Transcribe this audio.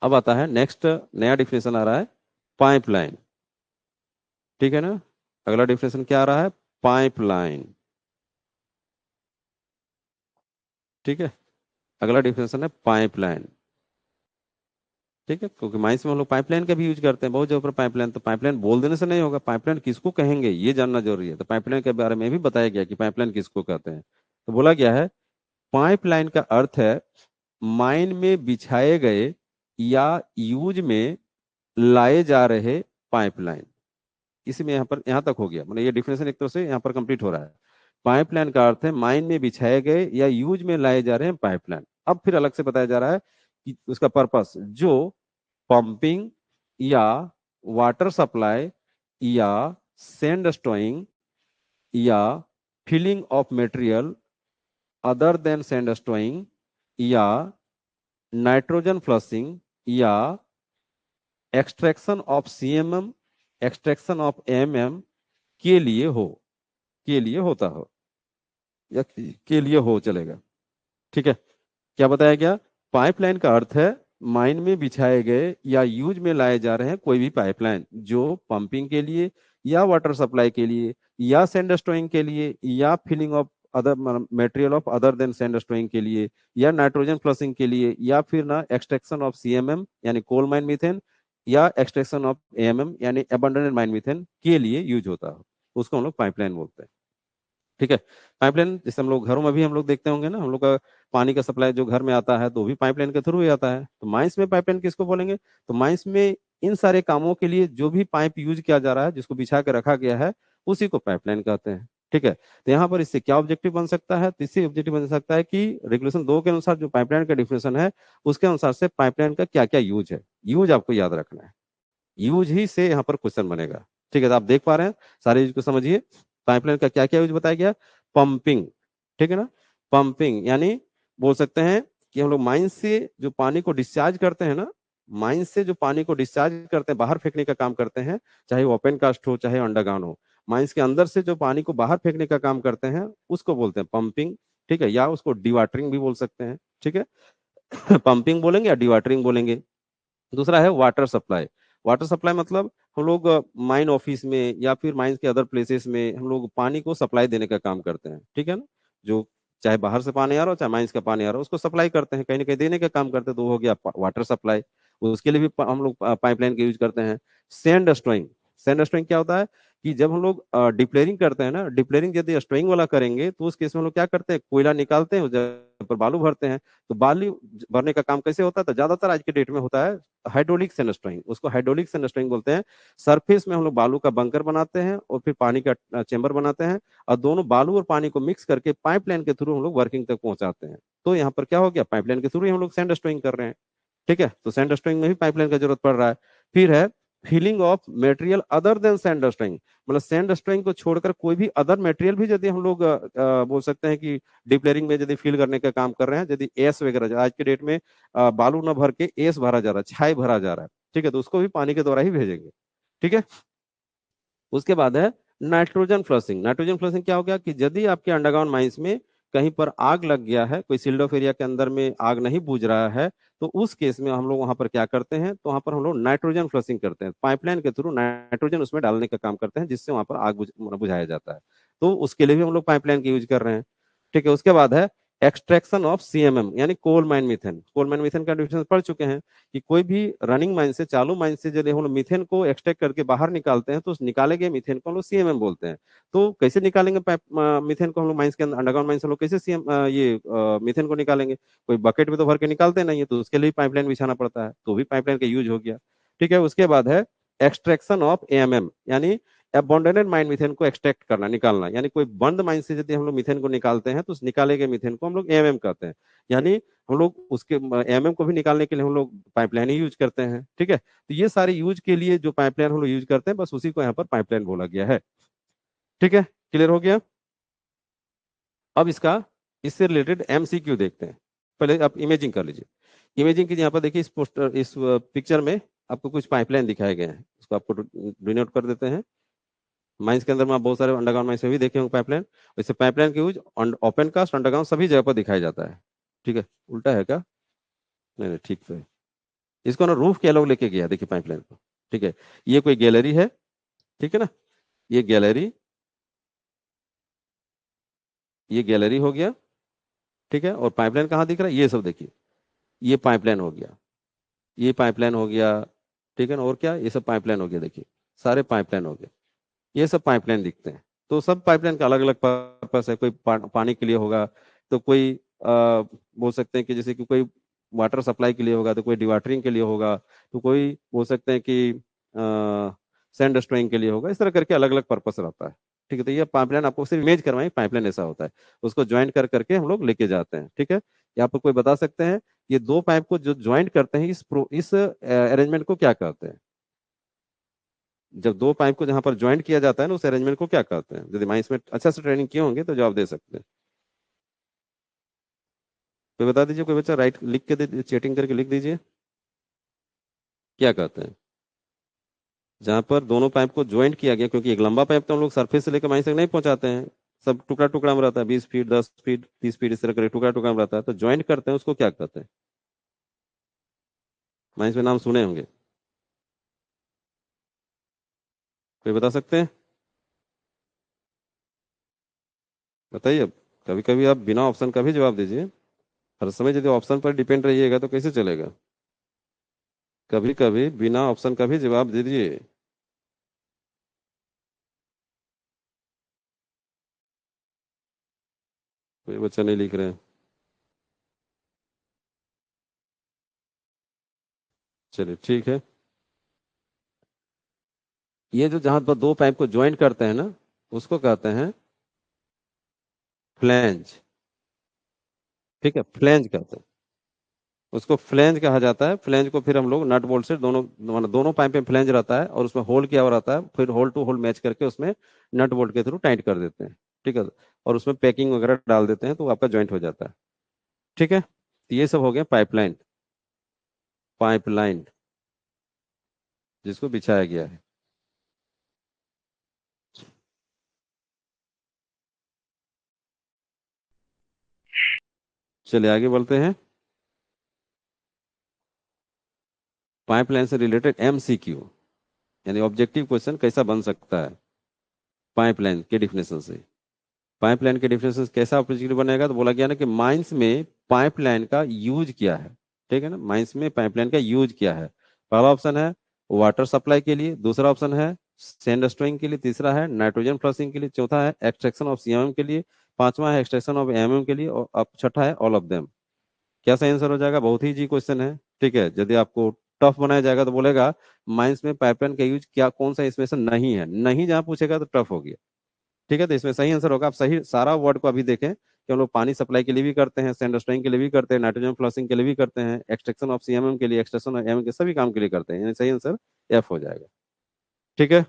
अब आता है नेक्स्ट, नया डिफिनेशन आ रहा है पाइपलाइन। ठीक है ना, अगला डिफिनेशन क्या आ रहा है? पाइपलाइन। ठीक है, अगला डिफिनेशन है पाइपलाइन। ठीक है, क्योंकि माइंस में हम लोग पाइपलाइन का भी यूज करते हैं बहुत जगह पर पाइपलाइन, तो पाइपलाइन बोल देने से नहीं होगा, पाइपलाइन किसको कहेंगे ये जानना जरूरी है। तो पाइपलाइन के बारे में भी बताया गया कि पाइपलाइन किसको कहते हैं। तो बोला गया है पाइपलाइन का अर्थ है माइन में बिछाए गए या यूज में लाए जा रहे पाइपलाइन। इसमें यहाँ पर यहाँ तक हो गया, मतलब ये डिफिनेशन एक तरह से यहाँ पर कंप्लीट हो रहा है। पाइपलाइन का अर्थ है माइन में बिछाए गए या यूज में लाए जा रहे हैं पाइपलाइन। अब फिर अलग से बताया जा रहा है कि उसका पर्पस जो पंपिंग या वाटर सप्लाई या सैंड स्टोइंग या filling of material other than sand stowing या नाइट्रोजन फ्लशिंग या extraction of CMM, extraction of MM के लिए हो, के लिए होता हो या के लिए हो चलेगा। ठीक है, क्या बताया गया? पाइपलाइन का अर्थ है माइन में बिछाए गए या यूज में लाए जा रहे हैं कोई भी पाइपलाइन जो पंपिंग के लिए या वाटर सप्लाई के लिए या सैंड स्टोइंग के लिए या filling of other material of other than sand stowing के लिए या नाइट्रोजन फ्लशिंग के लिए या फिर ना एक्सट्रैक्शन ऑफ सीएमएम यानी कोल माइन मीथेन या एक्सट्रैक्शन ऑफ एएमएम यानी अबंडनेड माइन मीथेन के लिए यूज होता हो, उसको हम लोग पाइपलाइन बोलते हैं। ठीक है, पाइपलाइन जैसे हम लोग घरों में भी हम लोग देखते होंगे ना, हम लोग का पानी का सप्लाई जो घर में आता है तो भी पाइपलाइन के थ्रू ही आता है। तो माइंस में पाइपलाइन किसको बोलेंगे? तो माइंस में इन सारे कामों के लिए जो भी पाइप यूज किया जा रहा है, जिसको बिछा के रखा गया है, उसी को पाइपलाइन कहते हैं। ठीक है, तो यहाँ पर इससे क्या ऑब्जेक्टिव बन सकता है? तो इससे ऑब्जेक्टिव बन सकता है कि रेगुलेशन 2 के अनुसार जो पाइपलाइन का डिफिनेशन है उसके अनुसार से पाइपलाइन का क्या क्या यूज है, यूज आपको याद रखना है, यूज ही से यहाँ पर क्वेश्चन बनेगा। ठीक है, तो आप देख पा रहे हैं, सारे यूज को समझिए। पाइपलाइन का क्या क्या यूज बताया गया? पंपिंग। ठीक है ना, पंपिंग यानी बोल सकते हैं कि हम लोग माइन से जो पानी को डिस्चार्ज करते हैं ना, माइन से जो पानी को डिस्चार्ज करते हैं, बाहर फेंकने का काम करते हैं, चाहे ओपन कास्ट हो चाहे अंडरग्राउंड हो, माइंस के अंदर से जो पानी को बाहर फेंकने का काम करते हैं उसको बोलते हैं पंपिंग। ठीक है, या उसको डिवाटरिंग भी बोल सकते हैं। ठीक है, पंपिंग बोलेंगे या डिवाटरिंग बोलेंगे। दूसरा है वाटर सप्लाई। वाटर सप्लाई मतलब हम लोग माइन ऑफिस में या फिर माइंस के अदर प्लेसेस में हम लोग पानी को सप्लाई देने का काम करते हैं। ठीक है ना, जो चाहे बाहर से पानी आ रहा हो चाहे माइंस का पानी आ रहा हो उसको सप्लाई करते हैं, कहीं ना कहीं देने का काम करते हैं, तो वो हो गया वाटर सप्लाई। उसके लिए भी हम लोग पाइपलाइन का यूज करते हैं। सैंड स्टोइंग। सैंड स्टोइंग क्या होता है कि जब हम लोग डिप्लेरिंग करते हैं ना, डिप्लेरिंग यदि स्टोइंग वाला करेंगे तो उस केस में हम लोग क्या करते हैं, कोयला निकालते हैं, उस जगह पर बालू भरते हैं। तो बालू भरने का काम कैसे होता है? तो ज्यादातर आज के डेट में होता है हाइड्रोलिक सैंड स्टोइंग, उसको हाइड्रोलिक सैंड स्टोइंग बोलते हैं। सरफेस में हम लोग बालू का बंकर बनाते हैं और फिर पानी का चेंबर बनाते हैं, और दोनों बालू और पानी को मिक्स करके पाइपलाइन के थ्रू हम लोग वर्किंग तक पहुंचाते हैं। तो यहाँ पर क्या हो गया, पाइपलाइन के थ्रू ही हम लोग सैंड स्टोइंग कर रहे हैं। ठीक है, तो सैंड स्टोइंग में भी पाइपलाइन का जरूरत पड़ रहा है। फिर है filling of material other than sand stowing, मतलब सैंड स्टोइंग को छोड़कर कोई भी अदर मटेरियल भी यदि हम लोग बोल सकते हैं कि डिप्लेरिंग में यदि फिल करने का काम कर रहे हैं, यदि एस वगैरह आज के डेट में बालू ना भर के एस भरा जा रहा है, छाई भरा जा रहा है, ठीक है, तो उसको भी पानी के द्वारा ही भेजेंगे। ठीक है, उसके बाद है नाइट्रोजन फ्लशिंग। नाइट्रोजन फ्लशिंग क्या हो गया कि यदि आपके अंडरग्राउंड माइंस में कहीं पर आग लग गया है, कोई सील्ड ऑफ एरिया के अंदर में आग नहीं बुझ रहा है, तो उस केस में हम लोग वहां पर क्या करते हैं, तो वहां पर हम लोग नाइट्रोजन फ्लशिंग करते हैं, पाइपलाइन के थ्रू नाइट्रोजन उसमें डालने का काम करते हैं, जिससे वहां पर आग बुझाया जाता है। तो उसके लिए भी हम लोग पाइपलाइन का यूज कर रहे हैं। ठीक है, उसके बाद है एक्सट्रैक्शन ऑफ सीएमएम यानी coal mine methane. Coal mine methane का डिफिनेशन पढ़ चुके हैं कि कोई भी रनिंग माइन से, चालू माइन से जब हम लोग मीथेन को एक्सट्रैक्ट करके बाहर निकालते हैं तो उस निकाले गए मीथेन को हम लोग सीएमएम बोलते हैं। तो कैसे निकालेंगे मीथेन को हम लोग माइंस के अंदर, अंडरग्राउंड माइंस हम लोग कैसे मीथेन को निकालेंगे? कोई बकेट में तो भर के निकालते नहीं है, तो उसके लिए पाइपलाइन बिछाना पड़ता है, तो भी पाइपलाइन का यूज हो गया। ठीक है, उसके बाद है एक्सट्रैक्शन ऑफ एएमएम यानी अबंडनेड माइन मीथेन को एक्सट्रैक्ट करना, निकालना, यानी कोई बंद माइन से यदि हम लोग मीथेन को निकालते हैं तो उस निकाले गए मीथेन को हम लोग एएमएम कहते हैं। यानी हम लोग उसके एएमएम को भी निकालने के लिए हम लोग पाइपलाइन ही यूज करते हैं। ठीक है, तो ये सारे यूज के लिए जो पाइपलाइन हम लोग यूज करते हैं, बस उसी को यहाँ पर पाइपलाइन बोला गया है। ठीक है, क्लियर हो गया? अब इसका, इससे रिलेटेड एमसीक्यू देखते हैं। पहले आप इमेजिंग कर लीजिए। इमेजिंग की यहाँ पर देखिए, इस पोस्टर, इस पिक्चर में आपको कुछ पाइपलाइन दिखाए गए हैं, इसको आपको डिनोट कर देते हैं। माइंस के अंदर में आप बहुत सारे अंडरग्राउंड माइंस में भी देखे होंगे पाइपलाइन। वैसे पाइपलाइन के यूज ओपन कास्ट, अंडरग्राउंड सभी जगह पर दिखाया जाता है। ठीक है, उल्टा है क्या? नहीं नहीं, ठीक है। इसको ना रूफ के लोग लेके गया, देखिए पाइपलाइन को। ठीक है, ये कोई गैलरी है, ठीक है ना, ये गैलरी, ये गैलरी हो गया, ठीक है। और पाइपलाइन कहाँ दिख रहा है, ये सब देखिए, ये पाइपलाइन हो गया, ये पाइपलाइन हो गया, ठीक है ना। और क्या, ये सब पाइपलाइन हो गया, देखिए सारे पाइपलाइन हो गए, ये सब पाइपलाइन दिखते हैं। तो सब पाइपलाइन का अलग अलग पर्पस है, कोई पानी के लिए होगा, तो कोई बोल सकते हैं कि जैसे कि कोई वाटर सप्लाई के लिए होगा, तो कोई डिवाटरिंग के लिए होगा, तो कोई बोल सकते हैं कि सैंड स्टोइंग के लिए होगा। इस तरह करके अलग अलग पर्पस रहता है। ठीक है, तो ये पाइपलाइन आपको सिर्फ इमेज करवाएं, पाइपलाइन ऐसा होता है, उसको ज्वाइंट कर करके हम लोग लेके जाते हैं। ठीक है, यहाँ पर कोई बता सकते हैं ये दो पाइप को जो ज्वाइंट करते हैं, इस अरेंजमेंट को क्या कहते हैं? जब दो पाइप को जहां पर ज्वाइंट किया जाता है ना, उस अरेंजमेंट को क्या कहते हैं? यदि माइंस में अच्छा से ट्रेनिंग किए होंगे तो जवाब दे सकते हैं। कोई बता दीजिए, कोई बच्चा राइट लिख के दे, चैटिंग करके लिख दीजिए, क्या कहते हैं जहां पर दोनों पाइप को ज्वाइंट किया गया? क्योंकि एक लंबा पाइप तो हम लोग सरफेस से लेकर माइंस तक नहीं पहुंचाते हैं, सब टुकड़ा टुकड़ा में रहता है, 20 फीट, 10 फीट, 30 फीट, इस तरह करके टुकड़ा टुकड़ा में रहता है, तो ज्वाइंट करते हैं उसको क्या कहते हैं? माइंस में नाम सुने होंगे, कोई बता सकते हैं? बताइए अब। कभी कभी आप बिना ऑप्शन का भी जवाब दीजिए, हर समय यदि ऑप्शन पर डिपेंड रहिएगा तो कैसे चलेगा? कभी कभी बिना ऑप्शन का भी जवाब दीजिए। कोई बच्चा नहीं लिख रहे हैं, चलिए ठीक है। ये जो जहां पर दो पाइप को ज्वाइंट करते हैं ना, उसको कहते हैं फ्लैंज। ठीक है, फ्लैंज कहते हैं उसको, फ्लैंज कहा जाता है। फ्लैंज को फिर हम लोग नट बोल्ट से दोनों, मतलब दोनों पाइप में फ्लैंज रहता है और उसमें होल किया हुआ रहता है, फिर होल टू होल मैच करके उसमें नट बोल्ट के थ्रू टाइट कर देते हैं। ठीक है, और उसमें पैकिंग वगैरह डाल देते हैं तो वो आपका ज्वाइंट हो जाता है। ठीक है, तो ये सब हो गया पाइपलाइन, पाइपलाइन जिसको बिछाया गया है। चलिए आगे बढ़ते हैं। पाइपलाइन से रिलेटेड एमसीक्यू, यानी ऑब्जेक्टिव क्वेश्चन कैसा बन सकता है पाइपलाइन के डिफिनेशन से। पाइपलाइन के डिफिनेशन से कैसा ऑब्जेक्टिव बनेगा, तो बोला गया ना कि माइंस में पाइपलाइन का यूज किया है। ठीक है ना, माइंस में पाइपलाइन का यूज किया है। पहला ऑप्शन है वाटर सप्लाई के लिए, दूसरा ऑप्शन है सैंड स्टोइंग के लिए, तीसरा है नाइट्रोजन फ्लशिंग के लिए, चौथा है एक्सट्रैक्शन ऑफ सीएमएम के लिए, पांचवा है एक्सट्रैक्शन ऑफ एमएम के लिए, और अब छठा है ऑल ऑफ देम। क्या सही आंसर हो जाएगा? बहुत ही जी क्वेश्चन है। ठीक है, यदि आपको टफ बनाया जाएगा तो बोलेगा माइंस में पाइपलाइन का यूज क्या, कौन सा इसमें से नहीं है, नहीं जहां पूछेगा तो टफ हो गया। ठीक है, तो इसमें सही आंसर होगा, आप सही सारा वर्ड को अभी देखें कि हम लोग पानी सप्लाई के लिए भी करते हैं, सैंड स्टोइंग के लिए भी करते हैं, नाइट्रोजन फ्लशिंग के लिए भी करते हैं, एक्सट्रैक्शन ऑफ सीएमएम के लिए, एक्सट्रैक्शन ऑफ एमएम के, सभी काम के लिए करते हैं, यानी सही आंसर एफ हो जाएगा। ठीक है,